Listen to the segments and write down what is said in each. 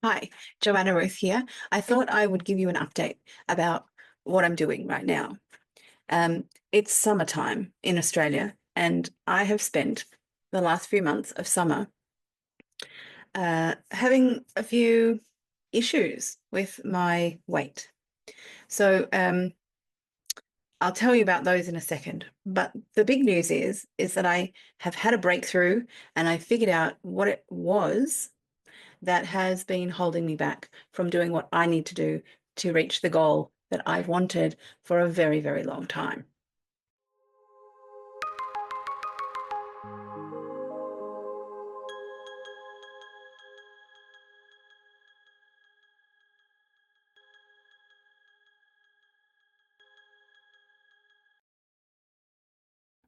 Hi, Joanna Ruth here. I thought I would give you an update about what I'm doing right now. It's summertime in Australia, and I have spent the last few months of summer having a few issues with my weight. So I'll tell you about those in a second. But the big news is that I have had a breakthrough and I figured out what it was that has been holding me back from doing what I need to do to reach the goal that I've wanted for a very, very long time.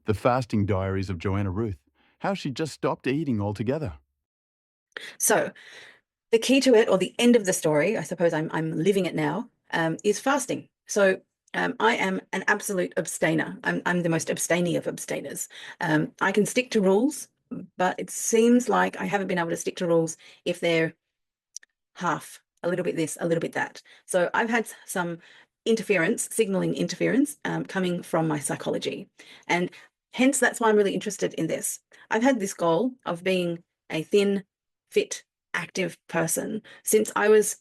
The Fasting Diaries of Joanna Ruth, how she just stopped eating altogether. So the key to it, or the end of the story, I suppose I'm living it now, is fasting. So I am an absolute abstainer. I'm the most abstaining of abstainers. I can stick to rules, but it seems like I haven't been able to stick to rules if they're half, a little bit this, a little bit that. So I've had some interference, signaling interference, coming from my psychology. And hence, that's why I'm really interested in this. I've had this goal of being a thin, fit, active person since I was,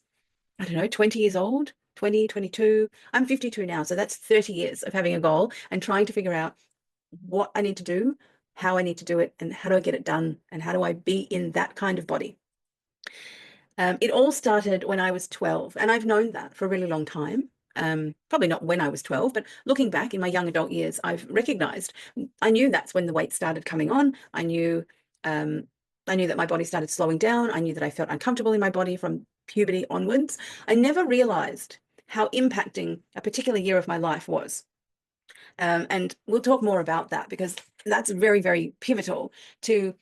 I don't know, 20 years old, 20, 22. I'm 52 now. So that's 30 years of having a goal and trying to figure out what I need to do, how I need to do it, and how do I get it done, and how do I be in that kind of body. It all started when I was 12, and I've known that for a really long time. Probably not when I was 12, but looking back in my young adult years, I've recognized, I knew that's when the weight started coming on. Um, I knew that my body started slowing down. I knew that I felt uncomfortable in my body from puberty onwards. I never realized how impacting a particular year of my life was. And we'll talk more about that because that's very, very pivotal to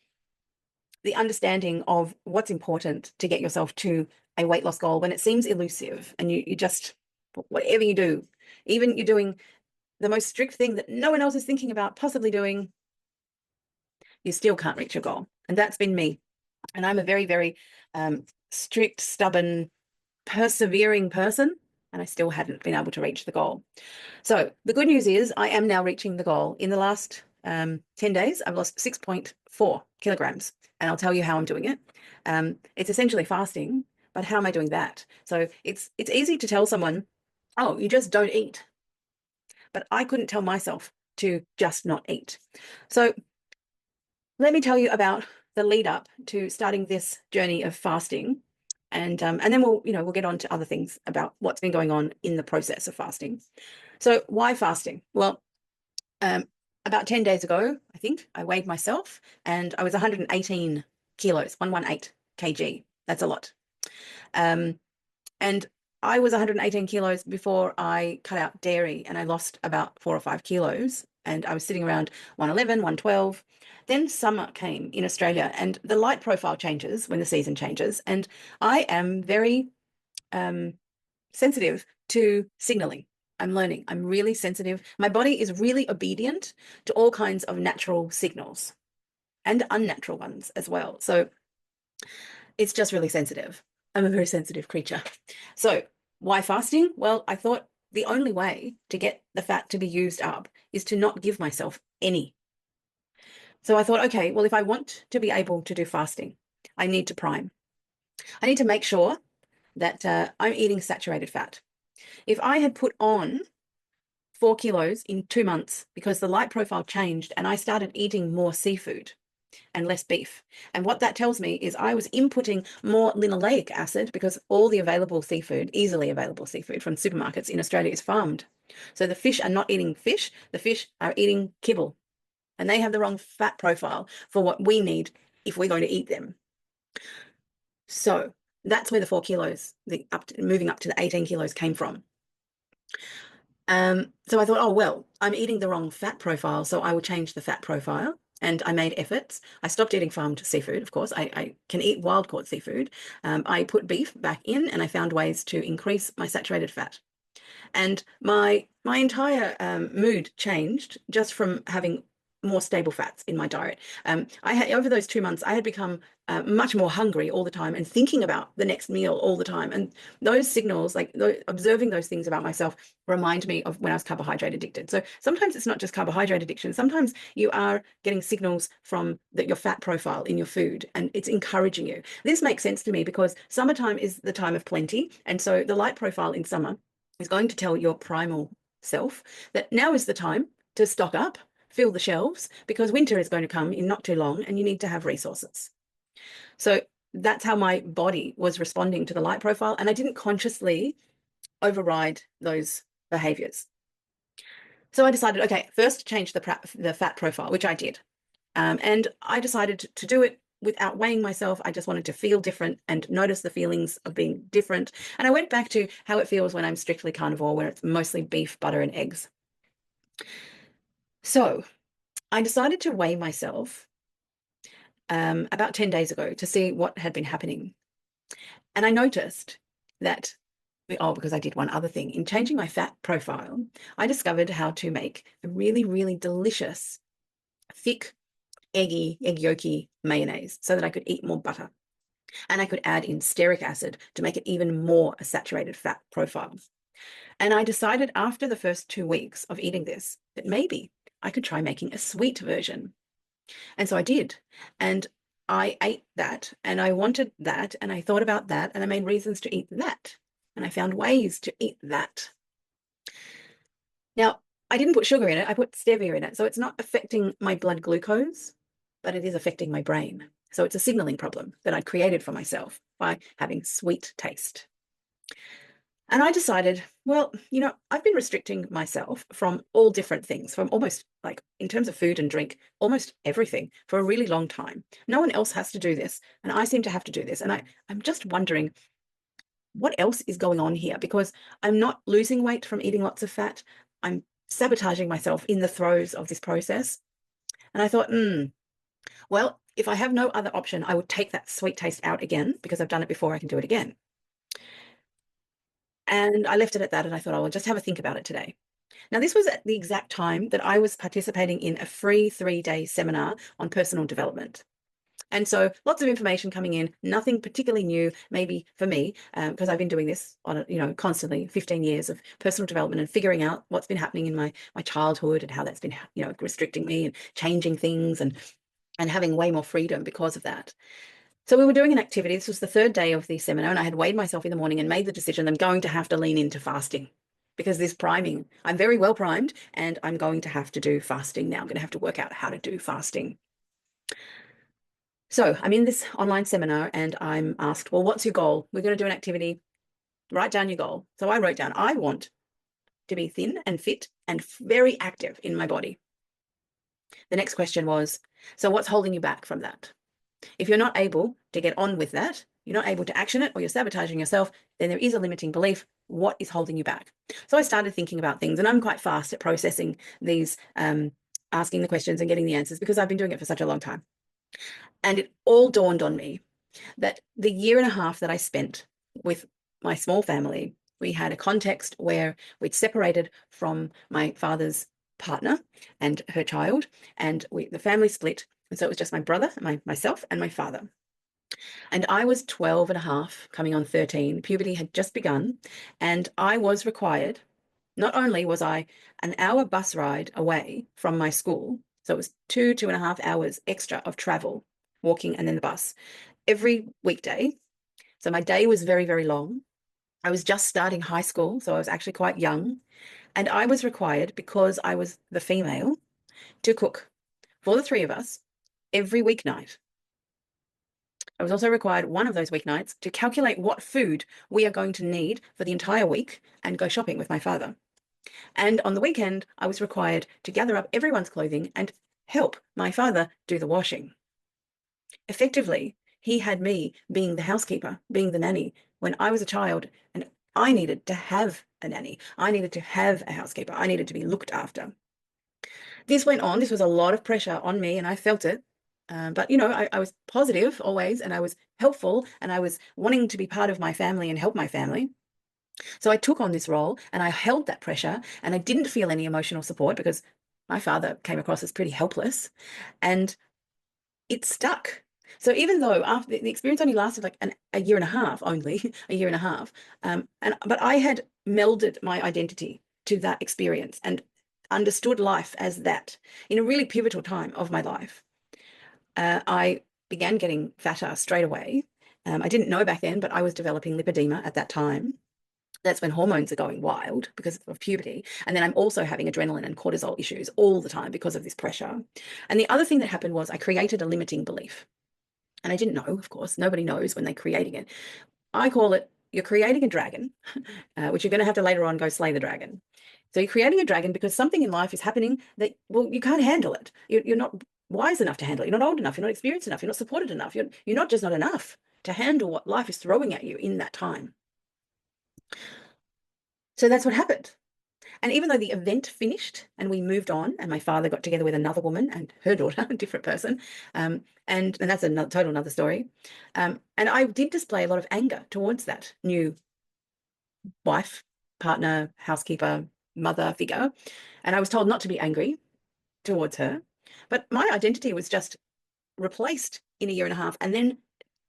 the understanding of what's important to get yourself to a weight loss goal when it seems elusive and you just, whatever you do, even you're doing the most strict thing that no one else is thinking about possibly doing, you still can't reach your goal. And that's been me. And I'm a very, very strict, stubborn, persevering person. And I still hadn't been able to reach the goal. So the good news is I am now reaching the goal. In the last 10 days, I've lost 6.4 kilograms, and I'll tell you how I'm doing it. It's essentially fasting, but how am I doing that? So it's easy to tell someone, oh, you just don't eat. But I couldn't tell myself to just not eat. So let me tell you about the lead up to starting this journey of fasting. And then we'll get on to other things about what's been going on in the process of fasting. So why fasting? Well, um, about 10 days ago, I think I weighed myself and I was 118 kilos, 118 kg. That's a lot. Um, and I was 118 kilos before I cut out dairy and I lost about 4 or 5 kilos. And I was sitting around 111, 112. Then summer came in Australia and the light profile changes when the season changes. And I am very um, sensitive to signaling. I'm learning. I'm really sensitive. My body is really obedient to all kinds of natural signals and unnatural ones as well. So it's just really sensitive. I'm a very sensitive creature. So why fasting? Well, I thought the only way to get the fat to be used up is to not give myself any. So I thought, okay, well, if I want to be able to do fasting, I need to prime. I need to make sure that I'm eating saturated fat. If I had put on 4 kilos in 2 months because the light profile changed and I started eating more seafood and less beef. And what that tells me is I was inputting more linoleic acid because all the available seafood, easily available seafood from supermarkets in Australia is farmed. So the fish are not eating fish, the fish are eating kibble. And they have the wrong fat profile for what we need if we're going to eat them. So that's where the 4 kilos, moving up to the 18 kilos came from. So I thought, oh, well, I'm eating the wrong fat profile, so I will change the fat profile. And I made efforts. I stopped eating farmed seafood, of course. I can eat wild caught seafood. I put beef back in and I found ways to increase my saturated fat. And my entire mood changed just from having more stable fats in my diet. I had, over those 2 months, I had become much more hungry all the time and thinking about the next meal all the time. And those signals, like observing those things about myself, remind me of when I was carbohydrate addicted. So sometimes it's not just carbohydrate addiction. Sometimes you are getting signals from your fat profile in your food, and it's encouraging you. This makes sense to me because summertime is the time of plenty. And so the light profile in summer is going to tell your primal self that now is the time to stock up, fill the shelves, because winter is going to come in not too long and you need to have resources. So that's how my body was responding to the light profile. And I didn't consciously override those behaviors. So I decided, okay, first change the fat profile, which I did. And I decided to do it without weighing myself. I just wanted to feel different and notice the feelings of being different. And I went back to how it feels when I'm strictly carnivore, where it's mostly beef, butter, and eggs. So I decided to weigh myself about 10 days ago to see what had been happening. And I noticed that, oh, because I did one other thing. In changing my fat profile, I discovered how to make a really, really delicious, thick, egg yolky mayonnaise so that I could eat more butter. And I could add in stearic acid to make it even more a saturated fat profile. And I decided after the first 2 weeks of eating this that maybe I could try making a sweet version. And so I did. And I ate that and I wanted that and I thought about that and I made reasons to eat that. And I found ways to eat that. Now, I didn't put sugar in it, I put stevia in it. So it's not affecting my blood glucose, but it is affecting my brain. So it's a signaling problem that I'd created for myself by having sweet taste. And I decided, well, I've been restricting myself from all different things, from almost like in terms of food and drink, almost everything for a really long time. No one else has to do this. And I seem to have to do this. And I'm just wondering what else is going on here, because I'm not losing weight from eating lots of fat. I'm sabotaging myself in the throes of this process. And I thought, well, if I have no other option, I would take that sweet taste out again because I've done it before, I can do it again. And I left it at that and I thought, I will just have a think about it today. Now, this was at the exact time that I was participating in a free 3-day seminar on personal development. And so lots of information coming in, nothing particularly new, maybe for me, because I've been doing this on, constantly 15 years of personal development and figuring out what's been happening in my childhood and how that's been, restricting me and changing things and having way more freedom because of that. So we were doing an activity. This was the 3rd day of the seminar, and I had weighed myself in the morning and made the decision I'm going to have to lean into fasting because this priming, I'm very well primed and I'm going to have to do fasting now. I'm going to have to work out how to do fasting. So I'm in this online seminar and I'm asked, well, what's your goal? We're going to do an activity. Write down your goal. So I wrote down, I want to be thin and fit and very active in my body. The next question was, so what's holding you back from that? If you're not able to get on with that, you're not able to action it, or you're sabotaging yourself, then there is a limiting belief. What is holding you back? So I started thinking about things, and I'm quite fast at processing these, asking the questions and getting the answers because I've been doing it for such a long time. And it all dawned on me that the 1.5 years that I spent with my small family, we had a context where we'd separated from my father's partner and her child, and the family split. And so it was just my brother, myself, and my father. And I was 12.5, coming on 13. Puberty had just begun. And I was required, not only was I an hour bus ride away from my school, so it was 2.5 hours extra of travel, walking and then the bus, every weekday. So my day was very, very long. I was just starting high school, so I was actually quite young. And I was required, because I was the female, to cook for the 3 of us every weeknight. I was also required one of those weeknights to calculate what food we are going to need for the entire week and go shopping with my father. And on the weekend, I was required to gather up everyone's clothing and help my father do the washing. Effectively, he had me being the housekeeper, being the nanny, when I was a child, and I needed to have a nanny. I needed to have a housekeeper. I needed to be looked after. This went on. This was a lot of pressure on me, and I felt it. But, I was positive always, and I was helpful, and I was wanting to be part of my family and help my family. So I took on this role and I held that pressure, and I didn't feel any emotional support because My father came across as pretty helpless, and it stuck. So even though after the experience only lasted like a year and a half, only a year and a half, but I had melded my identity to that experience and understood life as that in a really pivotal time of my life. I began getting fatter straight away. I didn't know back then, but I was developing lipedema at that time. That's when hormones are going wild because of puberty. And then I'm also having adrenaline and cortisol issues all the time because of this pressure. And the other thing that happened was I created a limiting belief. And I didn't know, of course, nobody knows when they're creating it. I call it, you're creating a dragon, which you're going to have to later on go slay the dragon. So you're creating a dragon because something in life is happening that, well, you can't handle it. You're not wise enough to handle it. You're not old enough. You're not experienced enough. You're not supported enough. You're not just not enough to handle what life is throwing at you in that time. So that's what happened. And even though the event finished and we moved on, and my father got together with another woman and her daughter, a different person, and that's another story. And I did display a lot of anger towards that new wife, partner, housekeeper, mother figure. And I was told not to be angry towards her. But my identity was just replaced in a year and a half and then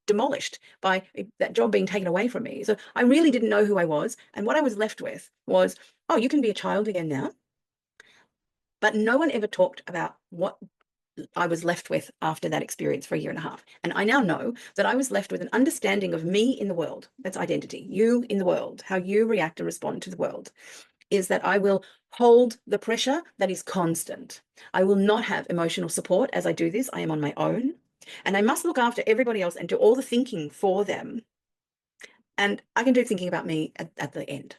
demolished by that job being taken away from me. So I really didn't know who I was. And what I was left with was, oh, you can be a child again now. But no one ever talked about what I was left with after that experience for a year and a half. And I now know that I was left with an understanding of me in the world. That's identity. You in the world, how you react and respond to the world, is that I will hold the pressure that is constant. I will not have emotional support as I do this. I am on my own. And I must look after everybody else and do all the thinking for them. And I can do thinking about me at the end,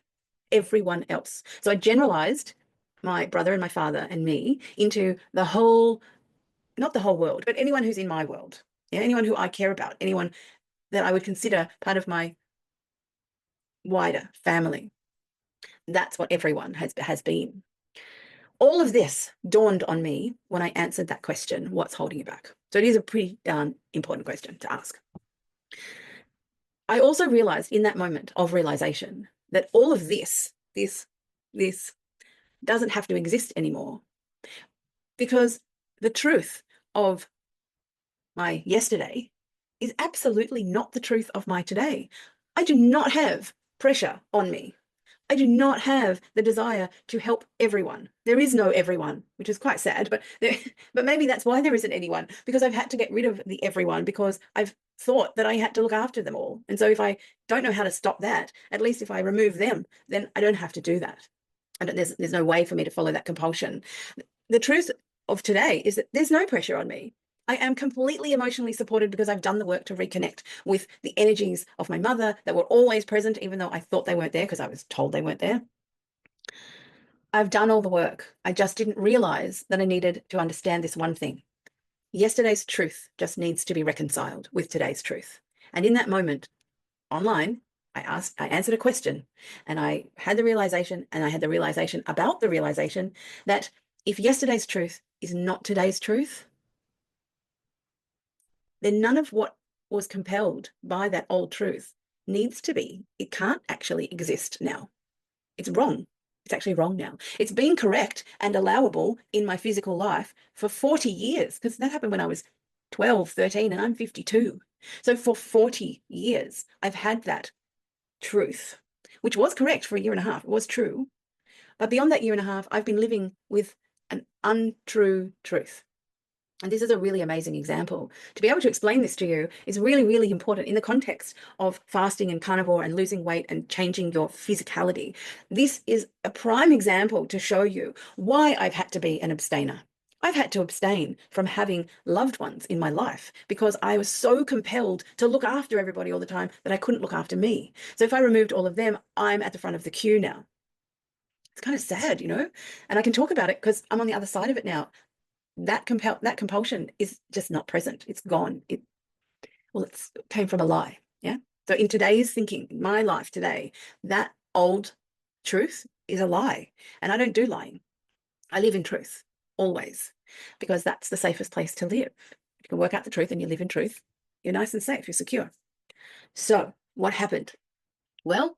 everyone else. So I generalized my brother and my father and me into the whole, not the whole world, but anyone who's in my world. Yeah, anyone who I care about, anyone that I would consider part of my wider family. That's what everyone has been. All of this dawned on me when I answered that question, what's holding you back? So it is a pretty darn important question to ask. I also realized in that moment of realization that all of this doesn't have to exist anymore, because the truth of my yesterday is absolutely not the truth of my today. I do not have pressure on me. I do not have the desire to help everyone. There is no everyone, which is quite sad, but maybe that's why there isn't anyone, because I've had to get rid of the everyone because I've thought that I had to look after them all. And so if I don't know how to stop that, at least if I remove them, then I don't have to do that. And there's no way for me to follow that compulsion. The truth of today is that there's no pressure on me. I am completely emotionally supported because I've done the work to reconnect with the energies of my mother that were always present, even though I thought they weren't there because I was told they weren't there. I've done all the work. I just didn't realize that I needed to understand this one thing. Yesterday's truth just needs to be reconciled with today's truth. And in that moment, online, I answered a question, and I had the realization, and I had the realization about the realization that if yesterday's truth is not today's truth, then none of what was compelled by that old truth needs to be. It can't actually exist now. It's wrong. It's actually wrong now. It's been correct and allowable in my physical life for 40 years, because that happened when I was 12, 13, and I'm 52. So for 40 years, I've had that truth, which was correct for a year and a half. It was true. But beyond that year and a half, I've been living with an untrue truth. And this is a really amazing example. To be able to explain this to you is really, really important in the context of fasting and carnivore and losing weight and changing your physicality. This is a prime example to show you why I've had to be an abstainer. I've had to abstain from having loved ones in my life because I was so compelled to look after everybody all the time that I couldn't look after me. So if I removed all of them, I'm at the front of the queue now. It's kind of sad, you know, and I can talk about it because I'm on the other side of it now. That compulsion is just not present. It's gone. It came from a lie. Yeah. So in today's thinking, in my life today, that old truth is a lie. And I don't do lying. I live in truth always, because that's the safest place to live. You can work out the truth and you live in truth. You're nice and safe. You're secure. So what happened? Well,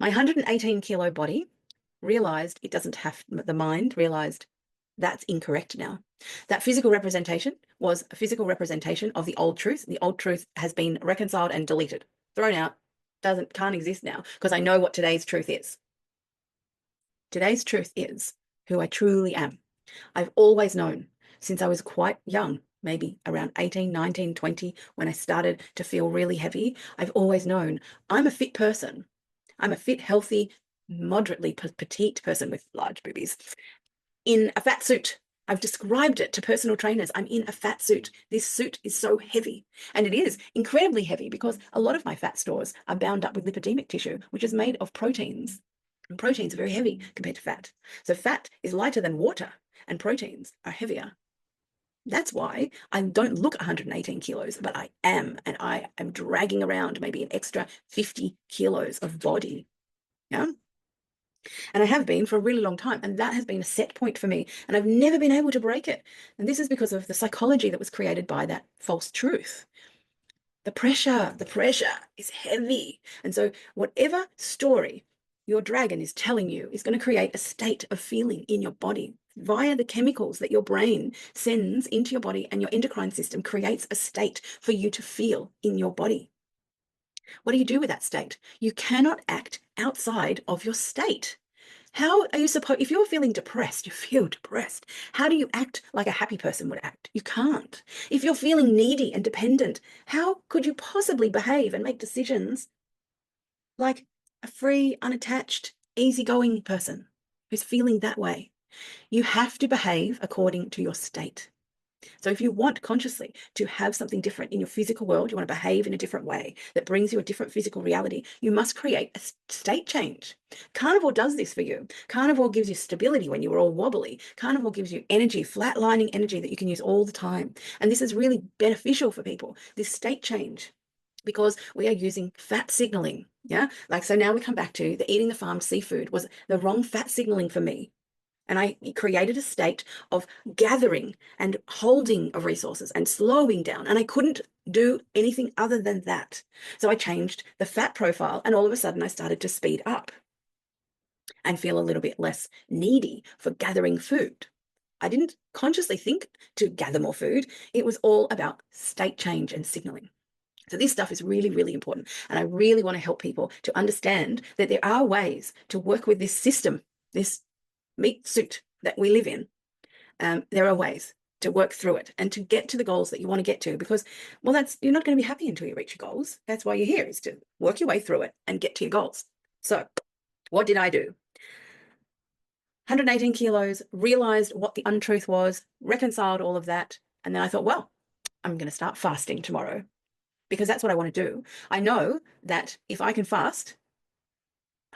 my 118 kilo body realized it doesn't have, the mind realized That's incorrect now. That physical representation was a physical representation of the old truth. The old truth has been reconciled and deleted, thrown out, can't exist now, because I know what today's truth is. Today's truth is who I truly am. I've always known since I was quite young, maybe around 18, 19, 20, when I started to feel really heavy. I've always known I'm a fit person. I'm a fit, healthy, moderately petite person with large boobies in a fat suit. I've described it to personal trainers. I'm in a fat suit. This suit is so heavy. And it is incredibly heavy because a lot of my fat stores are bound up with lipidemic tissue, which is made of proteins. And proteins are very heavy compared to fat. So fat is lighter than water and proteins are heavier. That's why I don't look 118 kilos, but I am. And I am dragging around maybe an extra 50 kilos of body. Yeah. And I have been for a really long time. And that has been a set point for me. And I've never been able to break it. And this is because of the psychology that was created by that false truth. The pressure is heavy. And so whatever story your dragon is telling you is going to create a state of feeling in your body via the chemicals that your brain sends into your body, and your endocrine system creates a state for you to feel in your body. What do you do with that state? You cannot act outside of your state. How are you supposed, if you're feeling depressed, you feel depressed. How do you act like a happy person would act? You can't. If you're feeling needy and dependent, how could you possibly behave and make decisions like a free, unattached, easygoing person who's feeling that way? You have to behave according to your state. So if you want consciously to have something different in your physical world, you want to behave in a different way that brings you a different physical reality, you must create a state change. Carnivore does this for you. Carnivore gives you stability when you were all wobbly. Carnivore gives you energy, flatlining energy that you can use all the time. And this is really beneficial for people, this state change, because we are using fat signaling. Yeah. Like, so now we come back to the eating the farmed seafood was the wrong fat signaling for me. And I created a state of gathering and holding of resources and slowing down. And I couldn't do anything other than that. So I changed the fat profile, and all of a sudden I started to speed up and feel a little bit less needy for gathering food. I didn't consciously think to gather more food. It was all about state change and signaling. So this stuff is really, really important. And I really want to help people to understand that there are ways to work with this system, this meat suit that we live in. There are ways to work through it and to get to the goals that you want to get to, because, well, you're not going to be happy until you reach your goals. That's why you're here, is to work your way through it and get to your goals. So what did I do? 118 kilos, realized what the untruth was, reconciled all of that. And then I thought, well, I'm going to start fasting tomorrow, because that's what I want to do. I know that if I can fast,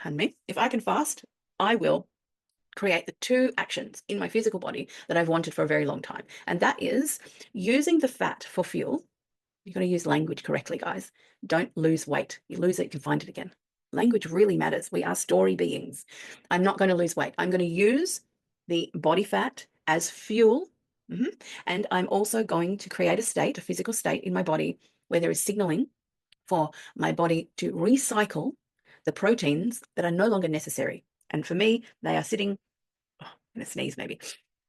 if I can fast, I will create the two actions in my physical body that I've wanted for a very long time. And that is using the fat for fuel. You've got to use language correctly, guys. Don't lose weight. You lose it, you can find it again. Language really matters. We are story beings. I'm not going to lose weight. I'm going to use the body fat as fuel. And I'm also going to create a state, a physical state in my body where there is signaling for my body to recycle the proteins that are no longer necessary. And for me, they are sitting, I'm going to sneeze maybe,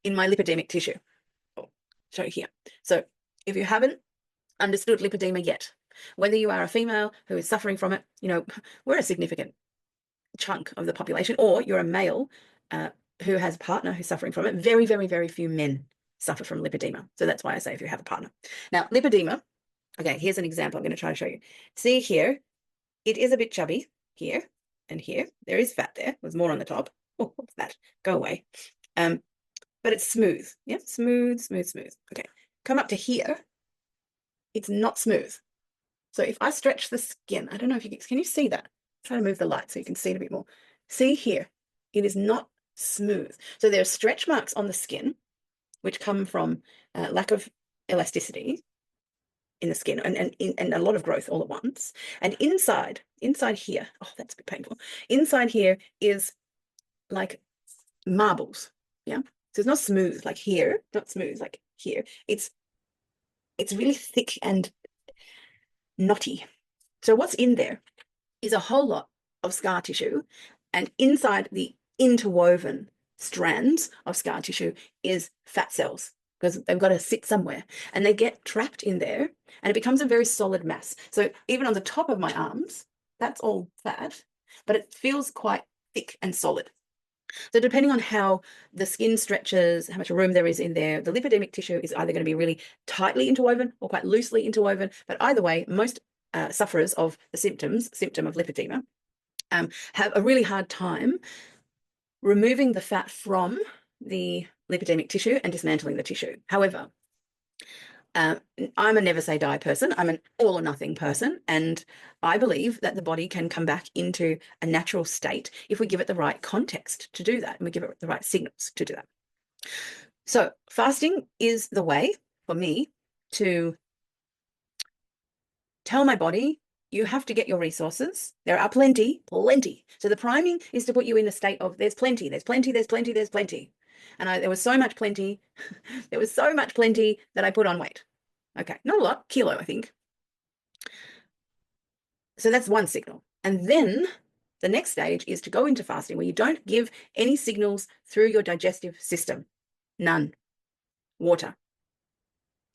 in my lipidemic tissue. Oh, show you here. So if you haven't understood lipedema yet, whether you are a female who is suffering from it, we're a significant chunk of the population, or you're a male who has a partner who's suffering from it. Very, very, very few men suffer from lipedema. So that's why I say if you have a partner. Now, lipedema, okay, here's an example I'm going to try to show you. See here, it is a bit chubby here and here. There is fat there. There's more on the top. Oh, what's that? Go away. But it's smooth. Yeah, smooth, smooth, smooth. Okay, come up to here. It's not smooth. So if I stretch the skin, I don't know if can you see that? Try to move the light so you can see it a bit more. See here, it is not smooth. So there are stretch marks on the skin, which come from lack of elasticity in the skin and a lot of growth all at once. And inside here, oh, that's a bit painful. Inside here is like marbles. Yeah. So it's not smooth like here, not smooth like here. It's really thick and knotty. So what's in there is a whole lot of scar tissue, and inside the interwoven strands of scar tissue is fat cells, because they've got to sit somewhere and they get trapped in there and it becomes a very solid mass. So even on the top of my arms, that's all fat, but it feels quite thick and solid. So depending on how the skin stretches, how much room there is in there, the lipidemic tissue is either going to be really tightly interwoven or quite loosely interwoven. But either way, most sufferers of the symptom of lipedema, have a really hard time removing the fat from the lipidemic tissue and dismantling the tissue. However, I'm a never say die person. I'm an all or nothing person. And I believe that the body can come back into a natural state if we give it the right context to do that and we give it the right signals to do that. So fasting is the way for me to tell my body, you have to get your resources. There are plenty. So the priming is to put you in a state of there's plenty. And there was so much plenty. There was so much plenty that I put on weight. Okay, not a lot, kilo, I think. So that's one signal. And then the next stage is to go into fasting where you don't give any signals through your digestive system. None. Water.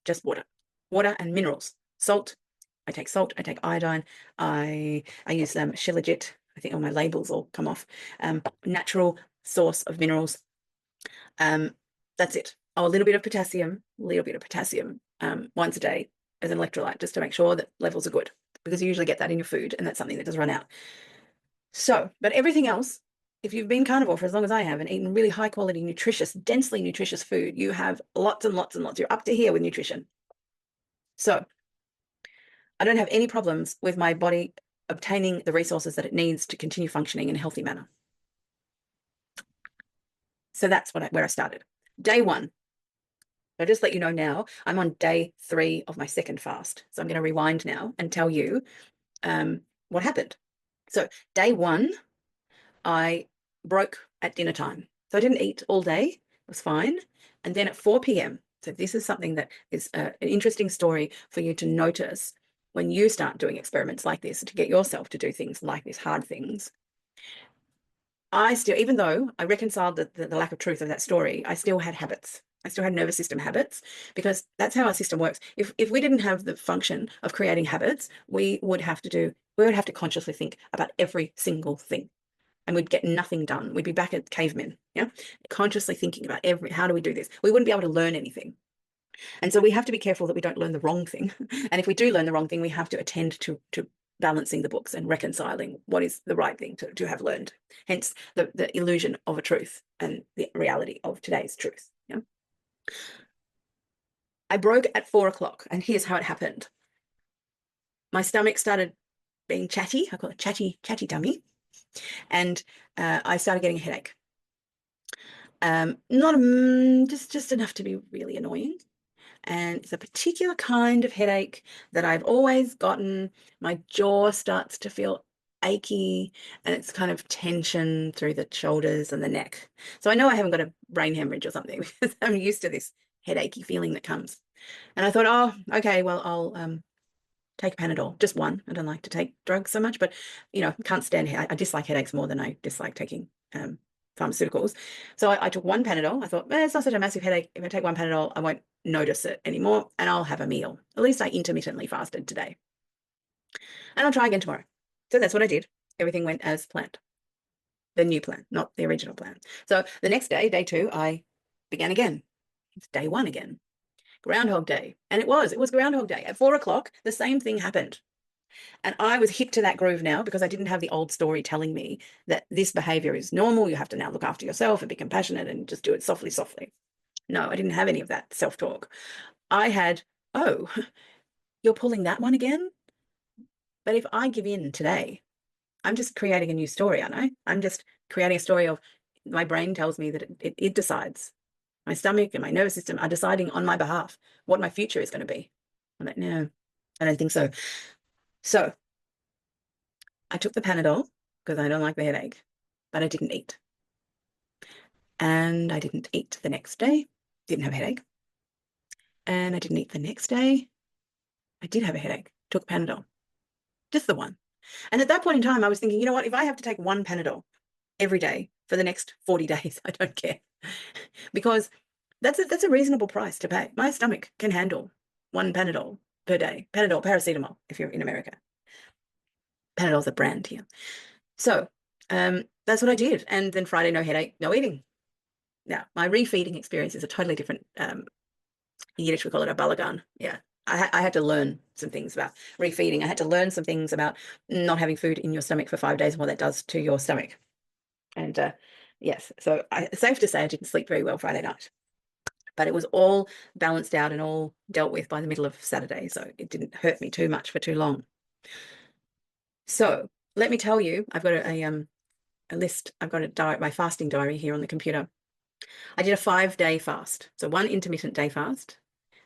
Just water. Water and minerals. Salt. I take salt. I take iodine. I use Shilajit. I think all my labels all come off. Natural source of minerals. That's it. Oh, a little bit of potassium once a day as an electrolyte, just to make sure that levels are good, because you usually get that in your food and that's something that does run out. So, but everything else, if you've been carnivore for as long as I have and eaten really high quality, nutritious, densely nutritious food, you have lots and lots and lots. You're up to here with nutrition. So I don't have any problems with my body obtaining the resources that it needs to continue functioning in a healthy manner. So that's where I started. Day one. I'll just let you know now, I'm on day 3 of my second fast. So I'm going to rewind now and tell you what happened. So day 1, I broke at dinner time. So I didn't eat all day. It was fine. And then at 4 p.m., so this is something that is an interesting story for you to notice when you start doing experiments like this, to get yourself to do things like this, hard things. I still, even though I reconciled the lack of truth of that story, I still had habits. I still had nervous system habits, because that's how our system works. If we didn't have the function of creating habits, we would have to consciously think about every single thing, and we'd get nothing done. We'd be back at cavemen, yeah, consciously thinking about how do we do this? We wouldn't be able to learn anything. And so we have to be careful that we don't learn the wrong thing. And if we do learn the wrong thing, we have to attend to balancing the books and reconciling what is the right thing to have learned. Hence the illusion of a truth and the reality of today's truth. Yeah. I broke at 4 o'clock, and here's how it happened. My stomach started being chatty. I call it chatty tummy. And I started getting a headache. Not just enough to be really annoying. And it's a particular kind of headache that I've always gotten. My jaw starts to feel achy, and it's kind of tension through the shoulders and the neck. So I know I haven't got a brain hemorrhage or something, because I'm used to this headachy feeling that comes. And I thought, oh, okay, well, I'll take a Panadol, just one. I don't like to take drugs so much, but can't stand I dislike headaches more than I dislike taking pharmaceuticals. So I took one Panadol. I thought, it's not such a massive headache. If I take one Panadol, I won't notice it anymore, and I'll have a meal. At least I intermittently fasted today. And I'll try again tomorrow. So that's what I did. Everything went as planned. The new plan, not the original plan. So the next day, day 2, I began again. It's day 1 again. Groundhog Day. And it was Groundhog Day. At 4 o'clock, the same thing happened. And I was hip to that groove now, because I didn't have the old story telling me that this behavior is normal. You have to now look after yourself and be compassionate and just do it softly, softly. No, I didn't have any of that self-talk. I had, oh, you're pulling that one again? But if I give in today, I'm just creating a new story, aren't I? I'm just creating a story of, my brain tells me that it decides. My stomach and my nervous system are deciding on my behalf what my future is going to be. I'm like, no, I don't think so. So I took the Panadol because I don't like the headache, but I didn't eat. And I didn't eat the next day. Didn't have a headache. And I didn't eat the next day. I did have a headache. Took Panadol. Just the one. And at that point in time, I was thinking, you know what? If I have to take one Panadol every day for the next 40 days. I don't care because that's a reasonable price to pay. My stomach can handle one Panadol per day. Panadol, paracetamol, if you're in America. Panadol's a brand here. So that's what I did. And then Friday, no headache, no eating. Now, my refeeding experience is a totally different, in Yiddish, we call it a balagan. Yeah. I had to learn some things about refeeding. I had to learn some things about not having food in your stomach for 5 days and what that does to your stomach. And yes, so it's safe to say I didn't sleep very well Friday night, but it was all balanced out and all dealt with by the middle of Saturday. So it didn't hurt me too much for too long. So let me tell you, I've got a list. I've got a diary, my fasting diary here on the computer. I did a 5-day fast. So one intermittent day fast,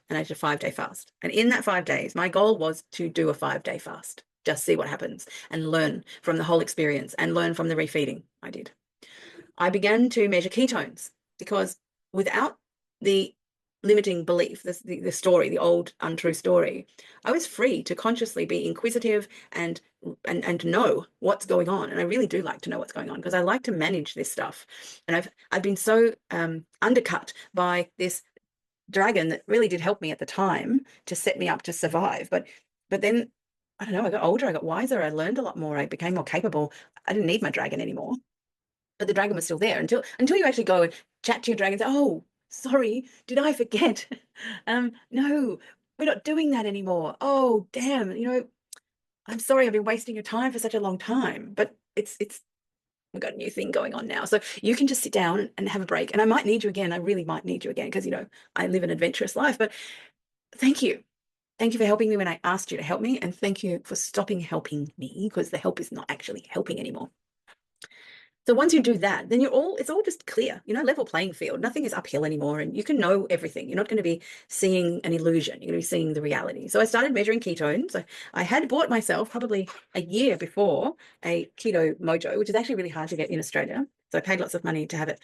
and I did a 5-day fast. And in that 5 days, my goal was to do a 5-day fast, just see what happens and learn from the whole experience and learn from the refeeding I did. I began to measure ketones because without the limiting belief, the story, the old untrue story, I was free to consciously be inquisitive and know what's going on. And I really do like to know what's going on because I like to manage this stuff. And I've been so undercut by this dragon that really did help me at the time to set me up to survive. But then I don't know, I got older, I got wiser, I learned a lot more, I became more capable. I didn't need my dragon anymore. But the dragon was still there until you actually go and chat to your dragon and say, oh, sorry, did I forget? No, we're not doing that anymore. Oh, damn, I'm sorry I've been wasting your time for such a long time. But it's we've got a new thing going on now. So you can just sit down and have a break. And I might need you again. I really might need you again because I live an adventurous life. But thank you. Thank you for helping me when I asked you to help me. And thank you for stopping helping me because the help is not actually helping anymore. So once you do that, then it's all just clear, level playing field. Nothing is uphill anymore, and you can know everything. You're not going to be seeing an illusion. You're going to be seeing the reality. So I started measuring ketones. I had bought myself probably a year before a Keto Mojo, which is actually really hard to get in Australia. So I paid lots of money to have it.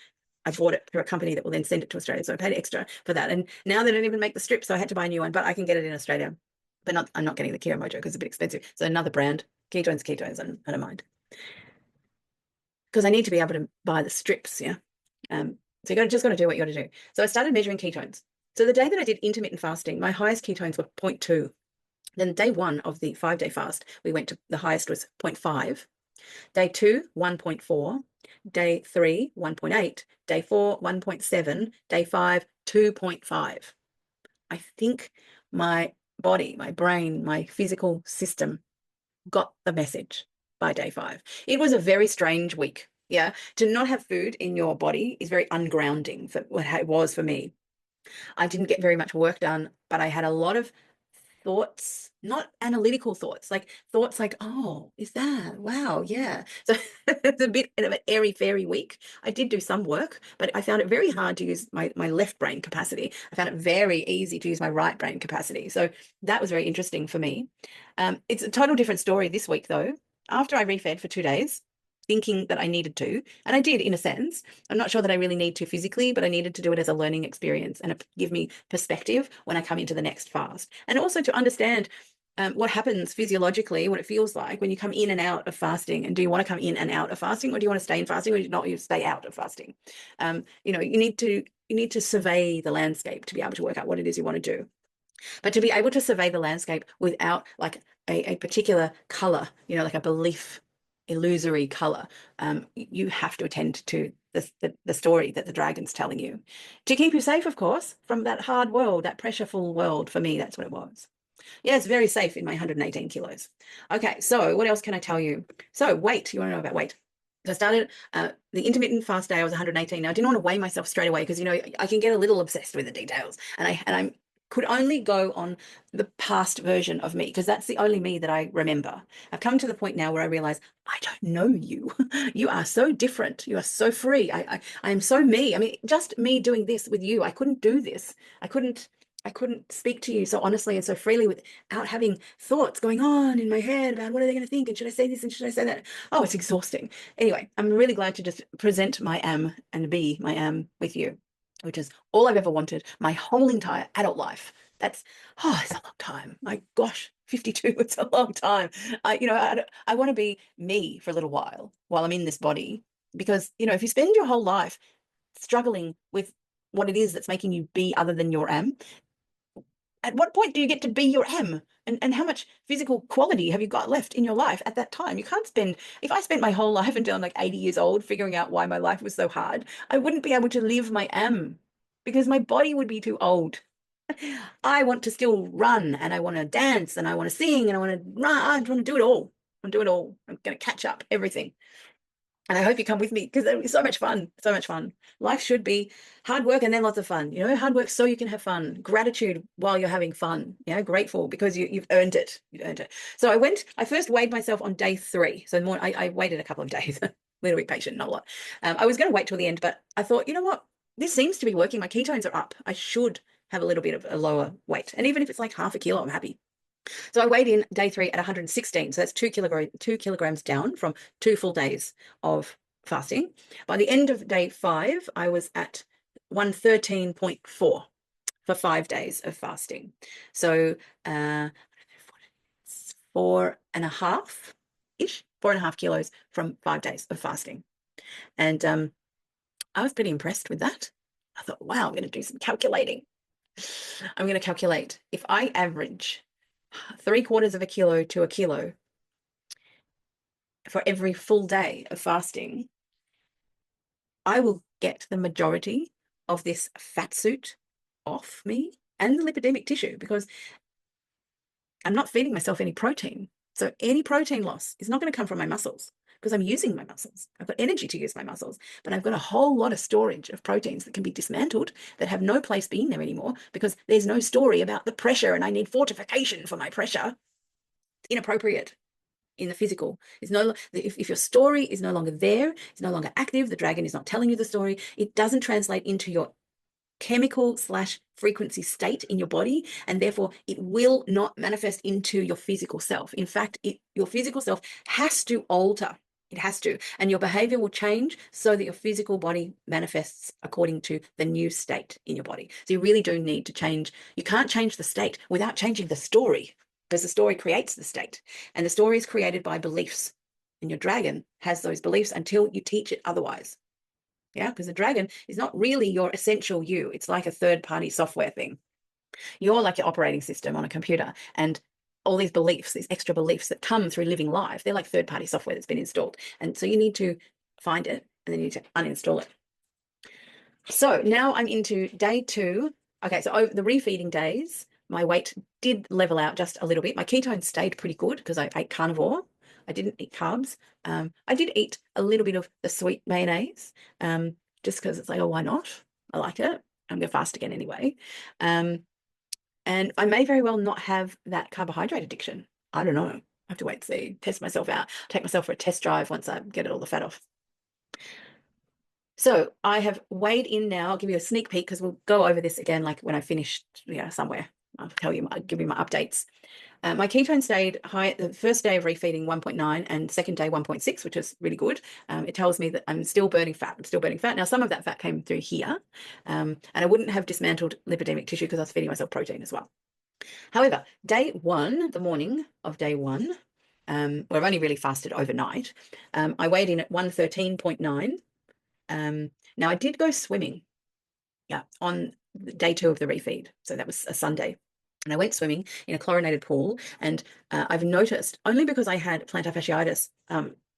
I bought it through a company that will then send it to Australia. So I paid extra for that. And now they don't even make the strips, so I had to buy a new one, but I can get it in Australia. But I'm not getting the Keto Mojo because it's a bit expensive. So another brand, ketones, I don't mind because I need to be able to buy the strips. Yeah. So just got to do what you got to do. So I started measuring ketones. So the day that I did intermittent fasting, my highest ketones were 0.2. Then day 1 of the 5-day fast, the highest was 0.5. Day 2, 1.4. Day 3, 1.8. Day 4, 1.7. Day 5, 2.5. I think my body, my brain, my physical system got the message by day 5. It was a very strange week. Yeah. To not have food in your body is very ungrounding for what it was for me. I didn't get very much work done, but I had a lot of thoughts, not analytical thoughts, like thoughts like, oh, is that? Wow, yeah. So it's a bit of an airy fairy week. I did do some work, but I found it very hard to use my left brain capacity. I found it very easy to use my right brain capacity. So that was very interesting for me. It's a total different story this week, though. After I refed for 2 days, thinking that I needed to, and I did in a sense. I'm not sure that I really need to physically, but I needed to do it as a learning experience and give me perspective when I come into the next fast. And also to understand what happens physiologically, what it feels like when you come in and out of fasting. And do you want to come in and out of fasting, or do you want to stay in fasting, or do you not you stay out of fasting? You need to survey the landscape to be able to work out what it is you want to do. But to be able to survey the landscape without like a particular color, like a belief illusory color, you have to attend to the story that the dragon's telling you to keep you safe, of course, from that hard world, that pressureful world. For me, that's what it was. Yeah, it's very safe in my 118 kilos. Okay, so what else can I tell you? So weight, you want to know about weight? So I started the intermittent fast day. I was 118. Now I didn't want to weigh myself straight away because I can get a little obsessed with the details, and I'm could only go on the past version of me because that's the only me that I remember. I've come to the point now where I realize I don't know you. You are so different. You are so free. I am so me. I mean, just me doing this with you. I couldn't do this. I couldn't speak to you so honestly and so freely without having thoughts going on in my head about what are they going to think and should I say this and should I say that? Oh, it's exhausting. Anyway, I'm really glad to just present my am and be my am with you, which is all I've ever wanted my whole entire adult life. It's a long time. My gosh, 52, it's a long time. I want to be me for a little while I'm in this body. because, you know, if you spend your whole life struggling with what it is that's making you be other than your am, at what point do you get to be your am? And how much physical quality have you got left in your life at that time? You can't spend, if I spent my whole life until I'm like 80 years old figuring out why my life was so hard, I wouldn't be able to live my am because my body would be too old. I want to still run and I want to dance and I want to sing and I want to run. I want to do it all. I want to do it all. I'm going to catch up everything. And I hope you come with me because it's so much fun. So much fun. Life should be hard work and then lots of fun. You know, hard work so you can have fun. Gratitude while you're having fun. You know, grateful because you've earned it. You've earned it. So I first weighed myself on day 3. So more, I waited a couple of days. A little bit patient, not a lot. I was going to wait till the end, but I thought, you know what? This seems to be working. My ketones are up. I should have a little bit of a lower weight. And even if it's like half a kilo, I'm happy. So I weighed in day 3 at 116. So that's 2 kilograms down from 2 full days of fasting. By the end of day 5, I was at 113.4 for 5 days of fasting. So 4.5 kilos from 5 days of fasting. And I was pretty impressed with that. I thought, wow, I'm going to do some calculating. I'm going to calculate if I average 3/4 of a kilo to a kilo for every full day of fasting, I will get the majority of this fat suit off me and the lipidemic tissue because I'm not feeding myself any protein. So any protein loss is not going to come from my muscles because I'm using my muscles. I've got energy to use my muscles, but I've got a whole lot of storage of proteins that can be dismantled that have no place being there anymore because there's no story about the pressure and I need fortification for my pressure. It's inappropriate in the physical. It's no, if your story is no longer there, it's no longer active, the dragon is not telling you the story, it doesn't translate into your chemical/frequency state in your body, and therefore it will not manifest into your physical self. In fact, your physical self has to alter. It has to, and your behavior will change so that your physical body manifests according to the new state in your body. So you really do need to change. You can't change the state without changing the story, because the story creates the state, and the story is created by beliefs. And your dragon has those beliefs until you teach it otherwise. Yeah, because the dragon is not really your essential you. It's like a third-party software thing. You're like your operating system on a computer, and all these beliefs, these extra beliefs that come through living life, they're like third-party software that's been installed. And so you need to find it, and then you need to uninstall it. So now I'm into day 2. Okay, so over the refeeding days, my weight did level out just a little bit. My ketones stayed pretty good because I ate carnivore. I didn't eat carbs. I did eat a little bit of the sweet mayonnaise, just because it's like, oh, why not? I like it. I'm going to fast again anyway. And I may very well not have that carbohydrate addiction. I don't know. I have to wait to see, test myself out, take myself for a test drive once I get all the fat off. So I have weighed in now. I'll give you a sneak peek because we'll go over this again, like when I finished, somewhere. I'll give you my updates. My ketone stayed high at the first day of refeeding, 1.9, and second day 1.6, which is really good. It tells me that I'm still burning fat. I'm still burning fat. Now, some of that fat came through here, and I wouldn't have dismantled lipidemic tissue because I was feeding myself protein as well. However, day 1, the morning of day 1, where I've only really fasted overnight, I weighed in at 113.9. Now, I did go swimming, on day 2 of the refeed. So that was a Sunday. And I went swimming in a chlorinated pool. And I've noticed, only because I had plantar fasciitis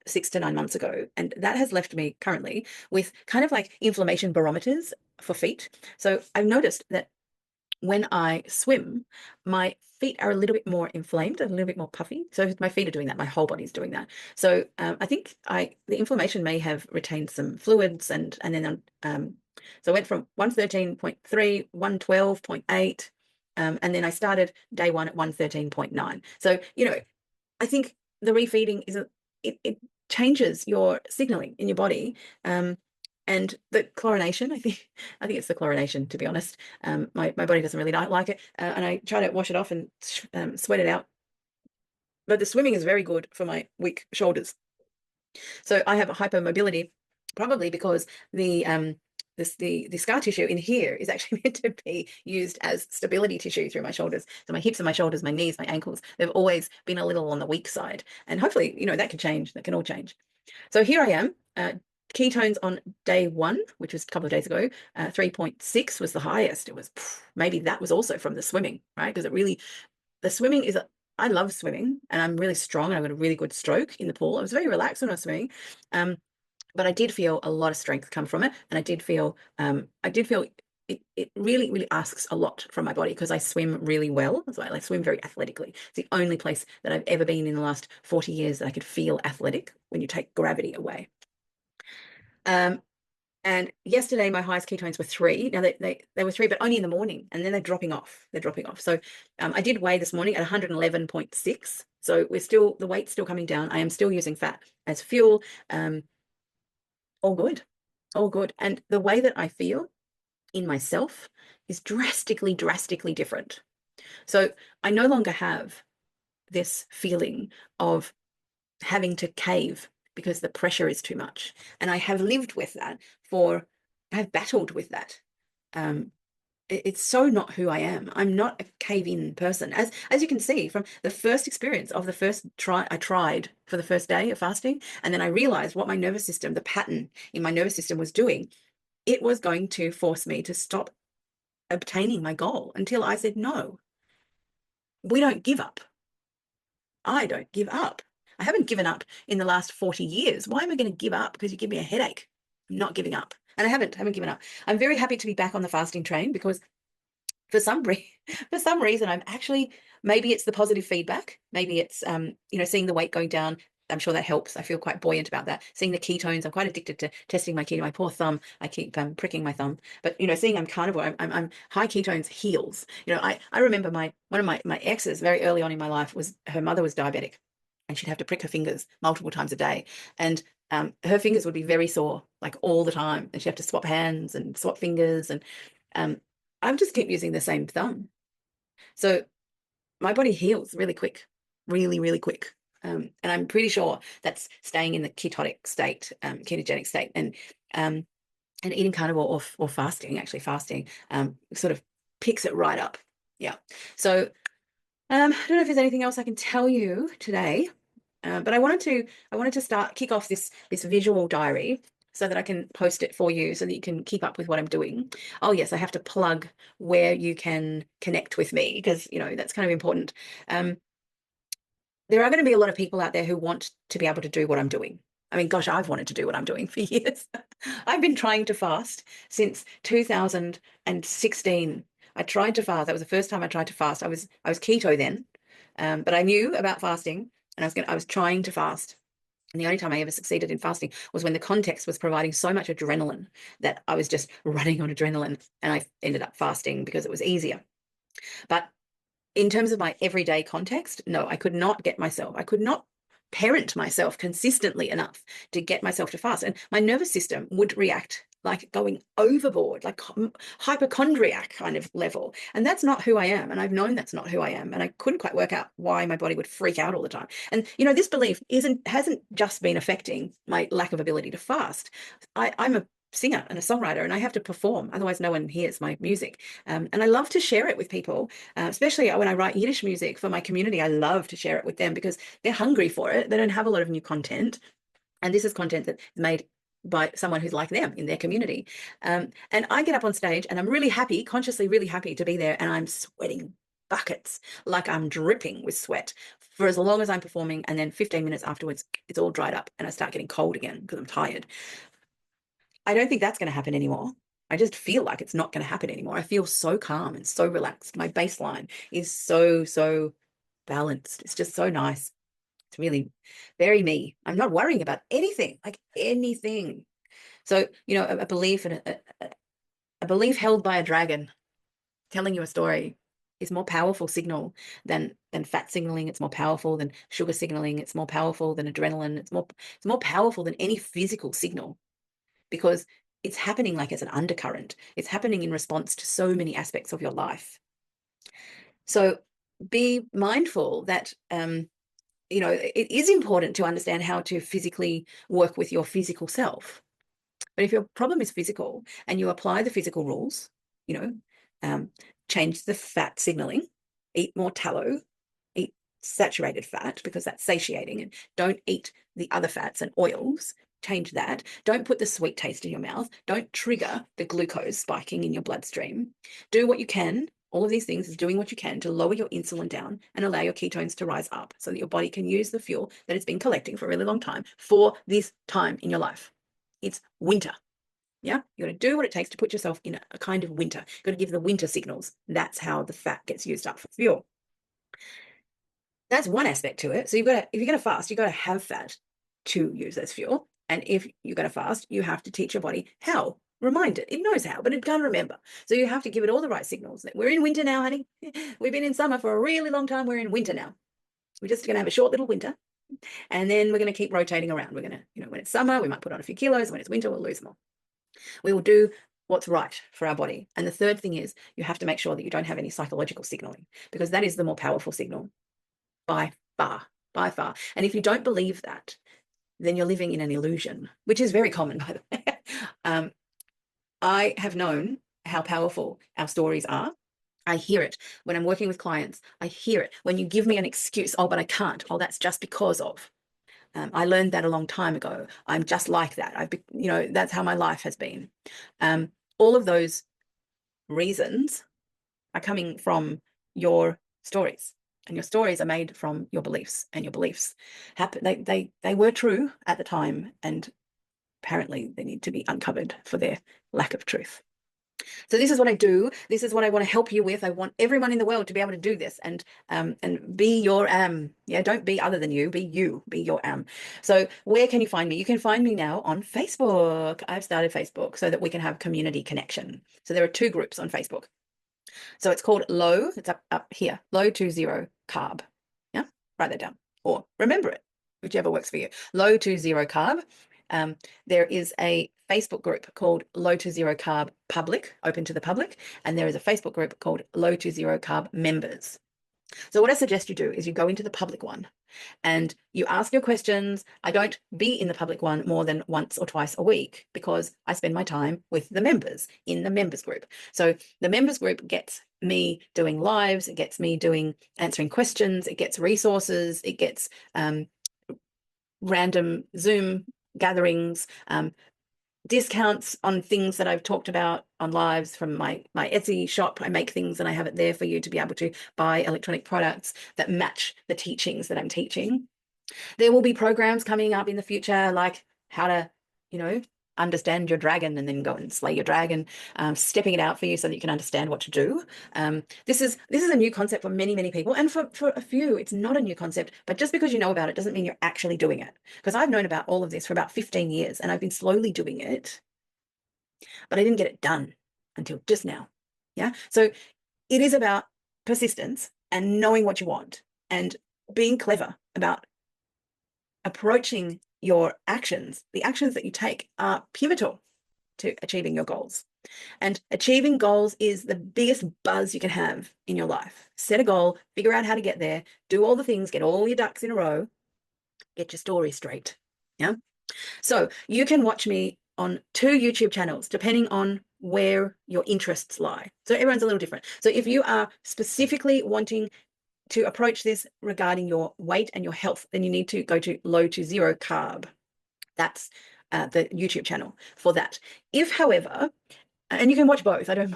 6 to 9 months ago, and that has left me currently with kind of like inflammation barometers for feet. So I've noticed that when I swim, my feet are a little bit more inflamed, a little bit more puffy. So my feet are doing that. My whole body's doing that. So I think the inflammation may have retained some fluids, and then so I went from 113.3, 112.8, and then I started day 1 at 113.9. So I think the refeeding it changes your signaling in your body. And the chlorination, I think it's the chlorination, to be honest. My body doesn't really like it, and I try to wash it off and sweat it out. But the swimming is very good for my weak shoulders. So I have a hypermobility, probably because the scar tissue in here is actually meant to be used as stability tissue through my shoulders. So my hips and my shoulders, my knees, my ankles, they've always been a little on the weak side. And hopefully, that can change. That can all change. So here I am, ketones on day 1, which was a couple of days ago, 3.6 was the highest. It was, maybe that was also from the swimming, right? Because the swimming is, I love swimming and I'm really strong and I've got a really good stroke in the pool. I was very relaxed when I was swimming. But I did feel a lot of strength come from it. And I did feel it really, really asks a lot from my body because I swim really well as well. I swim very athletically. It's the only place that I've ever been in the last 40 years that I could feel athletic when you take gravity away. And yesterday my highest ketones were 3. Now they were 3, but only in the morning, and then they're dropping off. They're dropping off. So I did weigh this morning at 111.6. So the weight's still coming down. I am still using fat as fuel. All good, all good. And the way that I feel in myself is drastically, drastically different. So I no longer have this feeling of having to cave because the pressure is too much. And I have lived with that I have battled with that. It's so not who I am. I'm not a cave-in person. As you can see from the first experience of the first try, I tried for the first day of fasting, and then I realized what my nervous system, the pattern in my nervous system was doing. It was going to force me to stop obtaining my goal until I said, no, we don't give up. I don't give up. I haven't given up in the last 40 years. Why am I going to give up because you give me a headache? I'm not giving up. And I haven't given up. I'm very happy to be back on the fasting train because for some reason, I'm actually, maybe it's the positive feedback. Maybe it's, seeing the weight going down. I'm sure that helps. I feel quite buoyant about that. Seeing the ketones, I'm quite addicted to testing my keto. My poor thumb, I keep pricking my thumb. But seeing I'm carnivore, I'm high ketones heals. I remember one of my exes very early on in my life was her mother was diabetic, and she'd have to prick her fingers multiple times a day, and her fingers would be very sore, like all the time, and she'd have to swap hands and swap fingers, and um, I just keep using the same thumb. So my body heals really quick, really, really quick. And I'm pretty sure that's staying in the ketogenic state, and eating carnivore or fasting, actually fasting, sort of picks it right up. Yeah. So I don't know if there's anything else I can tell you today, but I wanted to kick off this visual diary so that I can post it for you so that you can keep up with what I'm doing. Oh yes, I have to plug where you can connect with me because that's kind of important. There are going to be a lot of people out there who want to be able to do what I'm doing. I mean, gosh, I've wanted to do what I'm doing for years. I've been trying to fast since 2016. I tried to fast. That was the first time I tried to fast. I was keto then, but I knew about fasting, and I was trying to fast. And the only time I ever succeeded in fasting was when the context was providing so much adrenaline that I was just running on adrenaline, and I ended up fasting because it was easier. But in terms of my everyday context, no, I could not parent myself consistently enough to get myself to fast. And my nervous system would react like going overboard, like hypochondriac kind of level. And that's not who I am. And I've known that's not who I am. And I couldn't quite work out why my body would freak out all the time. And, this belief hasn't just been affecting my lack of ability to fast. I'm a singer and a songwriter, and I have to perform, otherwise no one hears my music. And I love to share it with people, especially when I write Yiddish music for my community. I love to share it with them because they're hungry for it. They don't have a lot of new content, and this is content that's made by someone who's like them in their community. And I get up on stage and I'm really happy, consciously really happy to be there, and I'm sweating buckets, like I'm dripping with sweat for as long as I'm performing, and then 15 minutes afterwards it's all dried up and I start getting cold again because I'm tired. I don't think that's going to happen anymore. I just feel like it's not going to happen anymore. I feel so calm and so relaxed. My baseline is so, so balanced. It's just so nice. It's really very me. I'm not worrying about anything, like anything. So, a belief and a belief held by a dragon telling you a story is more powerful signal than fat signaling. It's more powerful than sugar signaling. It's more powerful than adrenaline. It's more powerful than any physical signal, because it's happening like as an undercurrent. It's happening in response to so many aspects of your life. So be mindful that, it is important to understand how to physically work with your physical self. But if your problem is physical and you apply the physical rules, change the fat signaling, eat more tallow, eat saturated fat because that's satiating, and don't eat the other fats and oils, change that. Don't put the sweet taste in your mouth. Don't trigger the glucose spiking in your bloodstream. Do what you can. All of these things is doing what you can to lower your insulin down and allow your ketones to rise up so that your body can use the fuel that it's been collecting for a really long time for this time in your life. It's winter. Yeah, you got to do what it takes to put yourself in a kind of winter. You got to give the winter signals. That's how the fat gets used up for fuel. That's one aspect to it. So you've got to, if you're going to fast, you've got to have fat to use as fuel. And if you're going to fast, you have to teach your body how. Remind it. It knows how, but it can't remember. So you have to give it all the right signals that we're in winter now, honey. We've been in summer for a really long time. We're in winter now. We're just going to have a short little winter. And then we're going to keep rotating around. We're going to, when it's summer, we might put on a few kilos. When it's winter, we'll lose more. We will do what's right for our body. And the third thing is you have to make sure that you don't have any psychological signaling, because that is the more powerful signal by far, by far. And if you don't believe that, then you're living in an illusion, which is very common, by the way. I have known how powerful our stories are. I hear it when I'm working with clients. I hear it when you give me an excuse. Oh, but I can't. Oh, that's just because of. I learned that a long time ago. I'm just like that. That's how my life has been. All of those reasons are coming from your stories, and your stories are made from your beliefs, and your beliefs happen. They were true at the time, and apparently they need to be uncovered for their lack of truth. So this is what I do. This is what I want to help you with. I want everyone in the world to be able to do this and be your Yeah, don't be other than you. Be you. Be your So where can you find me? You can find me now on Facebook. I've started Facebook so that we can have community connection. So there are 2 groups on Facebook. So it's called Low. It's up here. Low 20 Carb. Yeah, write that down or remember it, whichever works for you. Low 20 Carb. There is a Facebook group called Low to Zero Carb Public, open to the public, and there is a Facebook group called Low to Zero Carb Members. So what I suggest you do is you go into the public one and you ask your questions. I don't be in the public one more than once or twice a week because I spend my time with the members in the members group. So the members group gets me doing lives, it gets me answering questions, it gets resources, it gets random Zoom gatherings, discounts on things that I've talked about on lives from my Etsy shop. I make things and I have it there for you to be able to buy electronic products that match the teachings that I'm teaching. There will be programs coming up in the future, like how to, understand your dragon and then go and slay your dragon, stepping it out for you so that you can understand what to do. This is a new concept for many, many people. And for a few, it's not a new concept, but just because you know about it doesn't mean you're actually doing it. Because I've known about all of this for about 15 years and I've been slowly doing it, but I didn't get it done until just now. Yeah. So it is about persistence and knowing what you want and being clever about approaching your actions. The actions that you take are pivotal to achieving your goals. And achieving goals is the biggest buzz you can have in your life. Set a goal, figure out how to get there, do all the things, get all your ducks in a row, get your story straight. Yeah. So you can watch me on 2 YouTube channels, depending on where your interests lie. So everyone's a little different. So if you are specifically wanting to approach this regarding your weight and your health, then you need to go to Low to Zero Carb. That's the YouTube channel for that. If, however, and you can watch both, I don't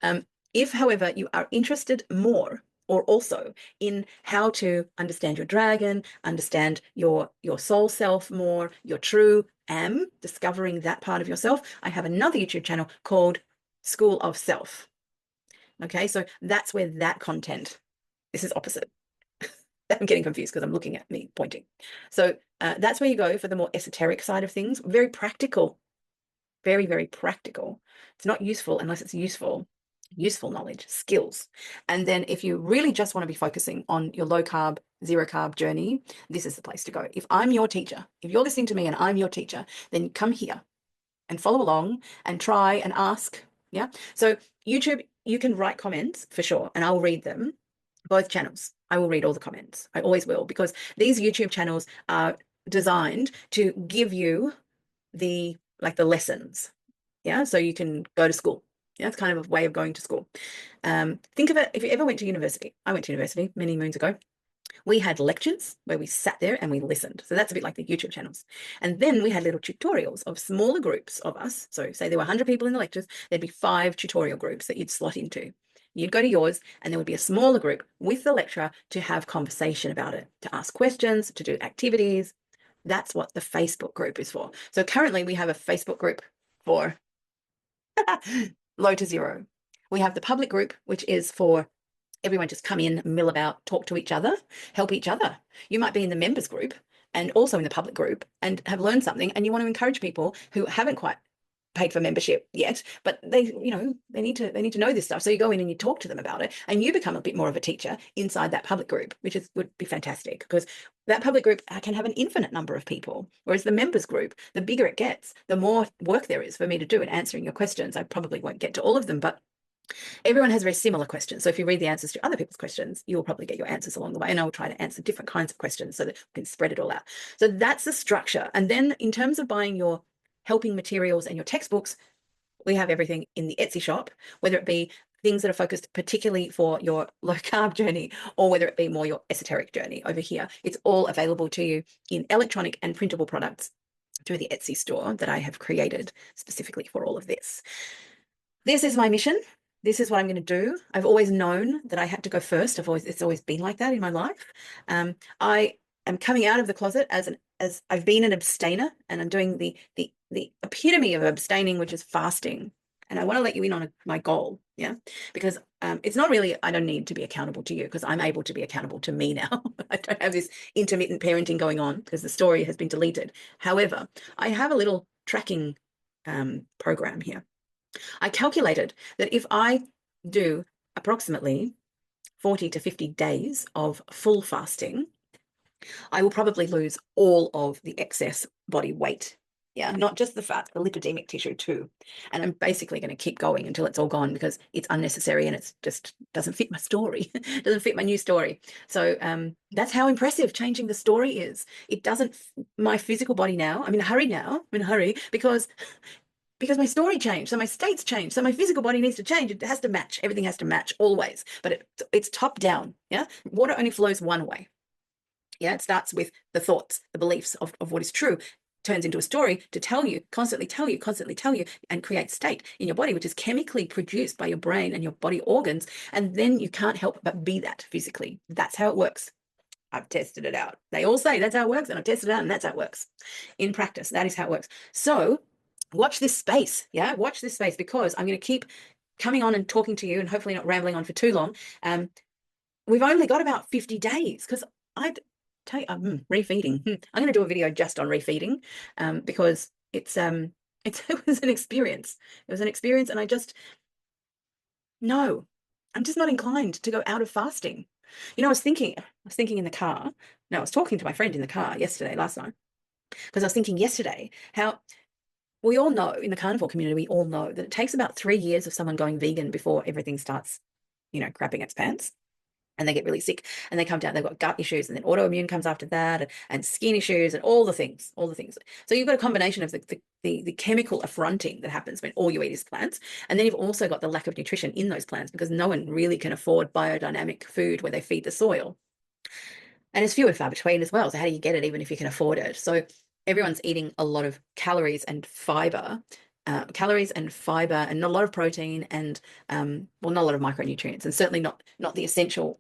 mind. If, however, you are interested more or also in how to understand your dragon, understand your soul self more, your true discovering that part of yourself, I have another YouTube channel called School of Self. Okay, so that's where that content, this is opposite. I'm getting confused because I'm looking at me pointing. So that's where you go for the more esoteric side of things. Very practical, very, very practical. It's not useful unless it's useful knowledge, skills. And then if you really just want to be focusing on your low carb, zero carb journey, this is the place to go. If I'm your teacher, if you're listening to me and I'm your teacher, then come here and follow along and try and ask. Yeah. So YouTube, you can write comments for sure, and I'll read them. Both channels, I will read all the comments. I always will, because these YouTube channels are designed to give you the lessons. Yeah. So you can go to school. Yeah. It's kind of a way of going to school. Think of it, if you ever went to university. I went to university many moons ago. We had lectures where we sat there and we listened. So that's a bit like the YouTube channels. And then we had little tutorials of smaller groups of us. So say there were 100 people in the lectures, there'd be 5 tutorial groups that you'd slot into. You'd go to yours and there would be a smaller group with the lecturer to have conversation about it, to ask questions, to do activities. That's what the Facebook group is for. So currently we have a Facebook group for low to zero. We have the public group, which is for everyone just come in, mill about, talk to each other, help each other. You might be in the members group and also in the public group and have learned something, and you want to encourage people who haven't quite paid for membership yet, but they need to know this stuff. So you go in and you talk to them about it, and you become a bit more of a teacher inside that public group, which would be fantastic, because that public group can have an infinite number of people, whereas the members group, the bigger it gets, the more work there is for me to do in answering your questions. I probably won't get to all of them, but everyone has very similar questions. So if you read the answers to other people's questions, you'll probably get your answers along the way. And I'll try to answer different kinds of questions so that we can spread it all out. So that's the structure. And then in terms of buying your helping materials and your textbooks, we have everything in the Etsy shop, whether it be things that are focused particularly for your low carb journey, or whether it be more your esoteric journey over here. It's all available to you in electronic and printable products through the Etsy store that I have created specifically for all of this. This is my mission. This is what I'm going to do. I've always known that I had to go first. It's always been like that in my life. I am coming out of the closet as I've been an abstainer, and I'm doing the epitome of abstaining, which is fasting. And I want to let you in on my goal, yeah, because it's not really, I don't need to be accountable to you, because I'm able to be accountable to me now. I don't have this intermittent parenting going on because the story has been deleted. However, I have a little tracking program here. I calculated that if I do approximately 40 to 50 days of full fasting, I will probably lose all of the excess body weight. Yeah, not just the fat, the lipidemic tissue too. And I'm basically going to keep going until it's all gone, because it's unnecessary and it's just doesn't fit my story, doesn't fit my new story. So that's how impressive changing the story is. It doesn't, my physical body now, I'm in a hurry now, I'm in a hurry because my story changed. So my state's changed. So my physical body needs to change. It has to match. Everything has to match always. But it's top down. Yeah. Water only flows one way. Yeah. It starts with the thoughts, the beliefs of what is true, turns into a story to tell you, constantly tell you, and create state in your body, which is chemically produced by your brain and your body organs. And then you can't help but be that physically. That's how it works. I've tested it out. They all say that's how it works, and I've tested it out, and that's how it works. In practice, that is how it works. So watch this space. Yeah, watch this space, because I'm going to keep coming on and talking to you and hopefully not rambling on for too long. We've only got about 50 days, because I'd tell you, refeeding. I'm going to do a video just on refeeding, because it was an experience. It was an experience, and I'm just not inclined to go out of fasting. I was thinking in the car. No, I was talking to my friend in the car last night, because I was thinking yesterday how we all know in the carnivore community, we all know that it takes about 3 years of someone going vegan before everything starts, crapping its pants, and they get really sick and they come down, they've got gut issues, and then autoimmune comes after that, and skin issues and all the things. So you've got a combination of the chemical affronting that happens when all you eat is plants. And then you've also got the lack of nutrition in those plants, because no one really can afford biodynamic food where they feed the soil. And it's few and far between as well. So how do you get it even if you can afford it? So everyone's eating a lot of calories and fiber, and a lot of protein, and not a lot of micronutrients, and certainly not the essential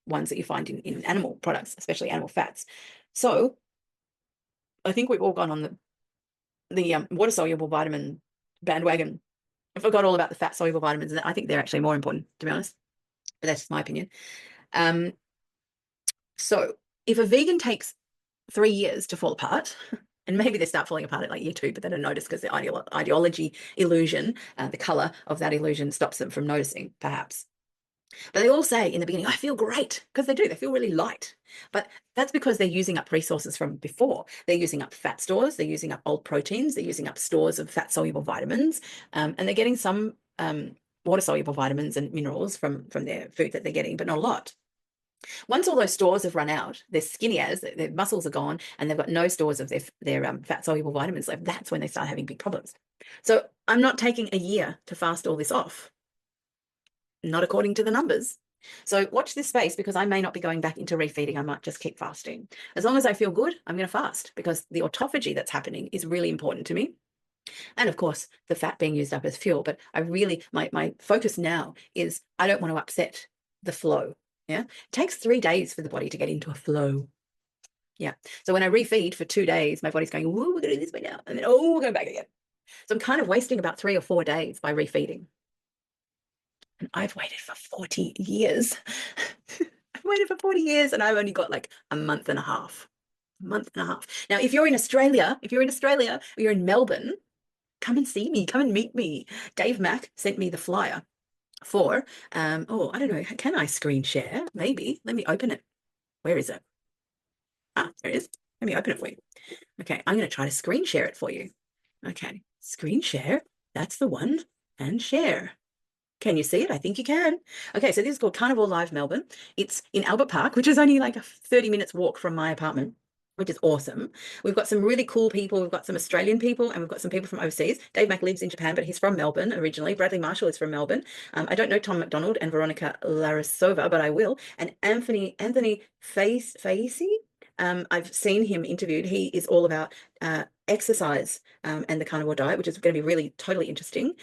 ones that you find in animal products, especially animal fats. So I think we've all gone on the water soluble vitamin bandwagon. I forgot all about the fat soluble vitamins, and I think they're actually more important, to be honest. But that's just my opinion. So if a vegan takes 3 years to fall apart, and maybe they start falling apart at like year 2, but they don't notice because the ideology illusion, the color of that illusion stops them from noticing, perhaps. But they all say in the beginning, I feel great, because they do. They feel really light. But that's because they're using up resources from before. They're using up fat stores. They're using up old proteins. They're using up stores of fat-soluble vitamins. And they're getting some water-soluble vitamins and minerals from their food that they're getting, but not a lot. Once all those stores have run out, they're skinny as, their muscles are gone, and they've got no stores of their fat-soluble vitamins left. That's when they start having big problems. So I'm not taking a year to fast all this off. Not according to the numbers. So watch this space because I may not be going back into refeeding. I might just keep fasting. As long as I feel good, I'm going to fast because the autophagy that's happening is really important to me. And of course, the fat being used up as fuel. But I really, my focus now is I don't want to upset the flow. Yeah. It takes 3 days for the body to get into a flow. Yeah. So when I refeed for 2 days, my body's going, oh, we're going to do this way now. And then, oh, we're going back again. So I'm kind of wasting about 3 or 4 days by refeeding. And I've waited for 40 years. I've waited for 40 years and I've only got like a month and a half. A month and a half. Now, if you're in Australia, or you're in Melbourne, come and see me, come and meet me. Dave Mack sent me the flyer for, oh, I don't know, can I screen share? Maybe. Let me open it. Where is it? Ah, there it is. Let me open it for you. Okay, I'm going to try to screen share it for you. Okay, screen share. That's the one. And share. Can you see it? I think you can. Okay, so this is called Carnival Live Melbourne. It's in Albert Park, which is only like a 30 minutes walk from my apartment, which is awesome. We've got some really cool people. We've got some Australian people and we've got some people from overseas. Dave Mack lives in Japan, but he's from Melbourne originally. Bradley Marshall is from Melbourne. I don't know Tom McDonald and Veronica Larasova, but I will. And Anthony Faisi. I've seen him interviewed. He is all about exercise and the carnivore diet, which is going to be really totally interesting.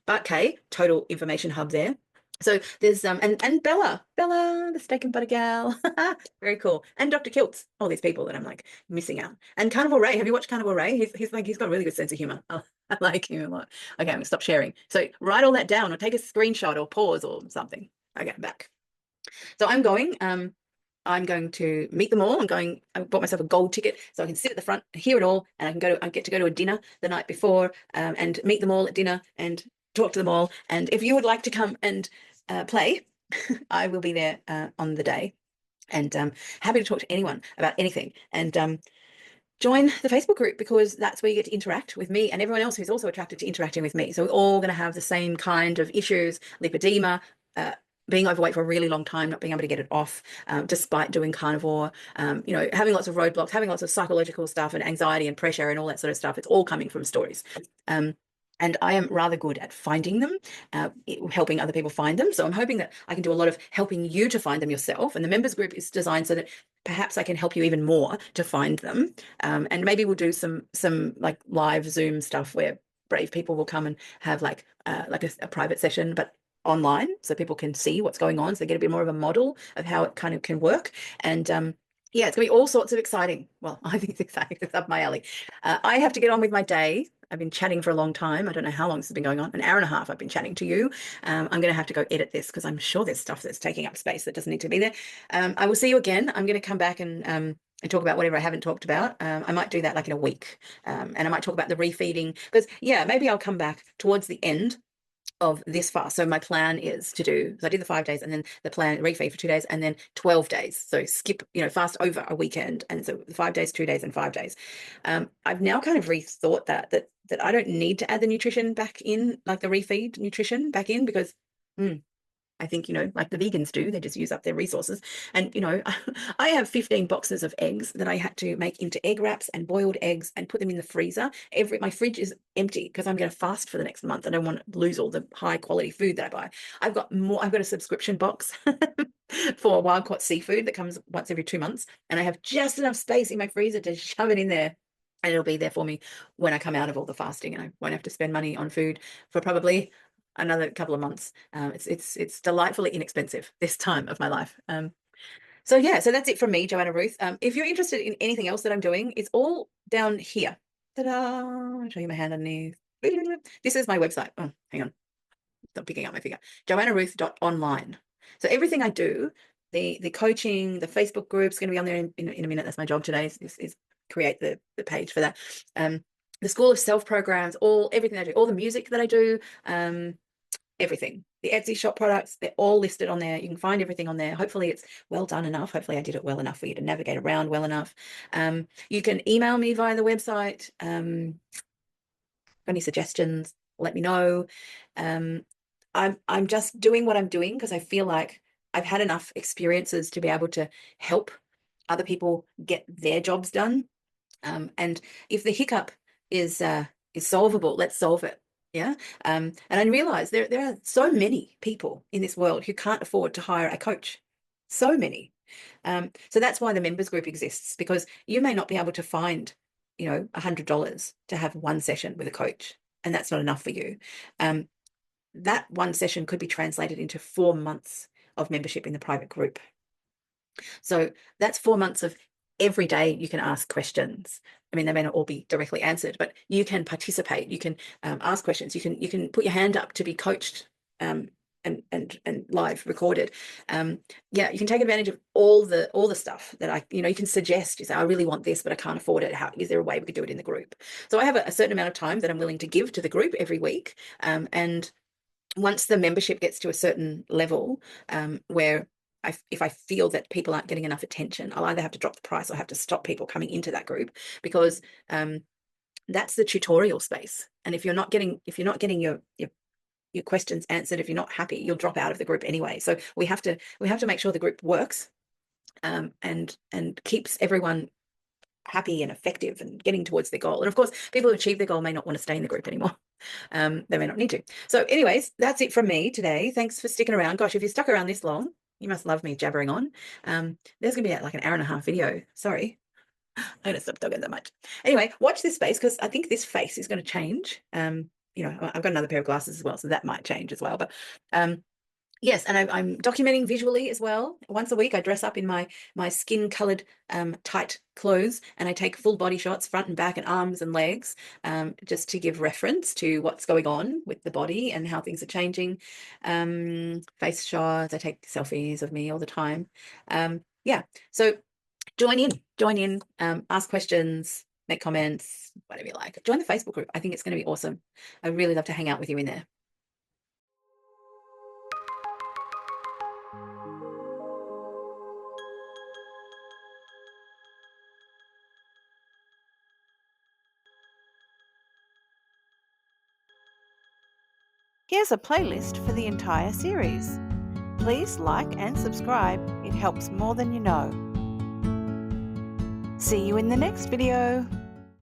Bart K, total information hub there. So there's and Bella, the steak and butter gal, very cool, and Dr. Kiltz, all these people that I'm like missing out. And Carnival Ray, have you watched Carnival Ray? He's like he's got a really good sense of humor. I like him a lot. Okay, I'm gonna stop sharing. So write all that down or take a screenshot or pause or something. Okay, I'm back. So I'm going to meet them all. I bought myself a gold ticket so I can sit at the front and hear it all. And I get to go to a dinner the night before and meet them all at dinner and talk to them all. And if you would like to come and play, I will be there on the day. And happy to talk to anyone about anything. And join the Facebook group because that's where you get to interact with me and everyone else who's also attracted to interacting with me. So we're all going to have the same kind of issues, lipedema, being overweight for a really long time, not being able to get it off, despite doing carnivore, having lots of roadblocks, having lots of psychological stuff and anxiety and pressure and all that sort of stuff. It's all coming from stories. And I am rather good at finding them, helping other people find them. So I'm hoping that I can do a lot of helping you to find them yourself. And the members group is designed so that perhaps I can help you even more to find them. And maybe we'll do some like live Zoom stuff where brave people will come and have like a private session, but online so people can see what's going on. So they get a bit more of a model of how it kind of can work. And yeah, it's going to be all sorts of exciting. Well, I think it's exciting. It's up my alley. I have to get on with my day. I've been chatting for a long time. I don't know how long this has been going on. An hour and a half I've been chatting to you. I'm going to have to go edit this because I'm sure there's stuff that's taking up space that doesn't need to be there. I will see you again. I'm going to come back and talk about whatever I haven't talked about. I might do that like in a week. And I might talk about the refeeding because, yeah, maybe I'll come back towards the end of this fast. So my plan is to do, so I did the 5 days and then the plan refeed for 2 days and then 12 days. So skip, fast over a weekend. And so 5 days, 2 days and 5 days. I've now kind of rethought that I don't need to add the nutrition back in, like the refeed nutrition back in because I think, like the vegans do, they just use up their resources. And, I have 15 boxes of eggs that I had to make into egg wraps and boiled eggs and put them in the freezer. My fridge is empty because I'm going to fast for the next month. I don't want to lose all the high quality food that I buy. I've got a subscription box for wild caught seafood that comes once every 2 months. And I have just enough space in my freezer to shove it in there. And it'll be there for me when I come out of all the fasting and I won't have to spend money on food for probably another couple of months. It's delightfully inexpensive this time of my life. So yeah, so that's it from me, Joanna Ruth. If you're interested in anything else that I'm doing, it's all down here. Ta-da! I'll show you my hand underneath. This is my website. Oh, hang on. Stop picking up my finger. JoannaRuth.Online. So everything I do, the coaching, the Facebook group's going to be on there in a minute. That's my job today is create the page for that. The School of Self programs, everything I do, all the music that I do, everything. The Etsy shop products, they're all listed on there. You can find everything on there. Hopefully it's well done enough. Hopefully I did it well enough for you to navigate around well enough. You can email me via the website. Any suggestions, let me know. I'm just doing what I'm doing because I feel like I've had enough experiences to be able to help other people get their jobs done. And if the hiccup is solvable, let's solve it. Yeah. And I realize there are so many people in this world who can't afford to hire a coach. So many. So that's why the members group exists, because you may not be able to find, $100 to have one session with a coach, and that's not enough for you. Um, that one session could be translated into 4 months of membership in the private group. So that's 4 months of every day you can ask questions. I mean, they may not all be directly answered, but you can participate. You can ask questions. You can put your hand up to be coached, and live recorded. Yeah, you can take advantage of all the stuff that you can suggest. You say, I really want this, but I can't afford it. How is there a way we could do it in the group? So I have a certain amount of time that I'm willing to give to the group every week, and once the membership gets to a certain level, where if I feel that people aren't getting enough attention, I'll either have to drop the price or have to stop people coming into that group, because that's the tutorial space. And if you're not getting your questions answered, if you're not happy, you'll drop out of the group anyway. So we have to make sure the group works, and keeps everyone happy and effective and getting towards their goal. And of course, people who achieve their goal may not want to stay in the group anymore. They may not need to. So anyways, that's it from me today. Thanks for sticking around. Gosh, if you stuck around this long, you must love me jabbering on. There's gonna be like an hour and a half video. Sorry, I'm gonna stop talking that much. Anyway, watch this space, because I think this face is going to change. I've got another pair of glasses as well, so that might change as well. But yes, and I'm documenting visually as well. Once a week, I dress up in my skin-colored tight clothes, and I take full body shots, front and back, and arms and legs, just to give reference to what's going on with the body and how things are changing. Face shots. I take selfies of me all the time. Yeah, so join in, ask questions, make comments, whatever you like. Join the Facebook group. I think it's going to be awesome. I really love to hang out with you in there. Here's a playlist for the entire series. Please like and subscribe, it helps more than you know. See you in the next video.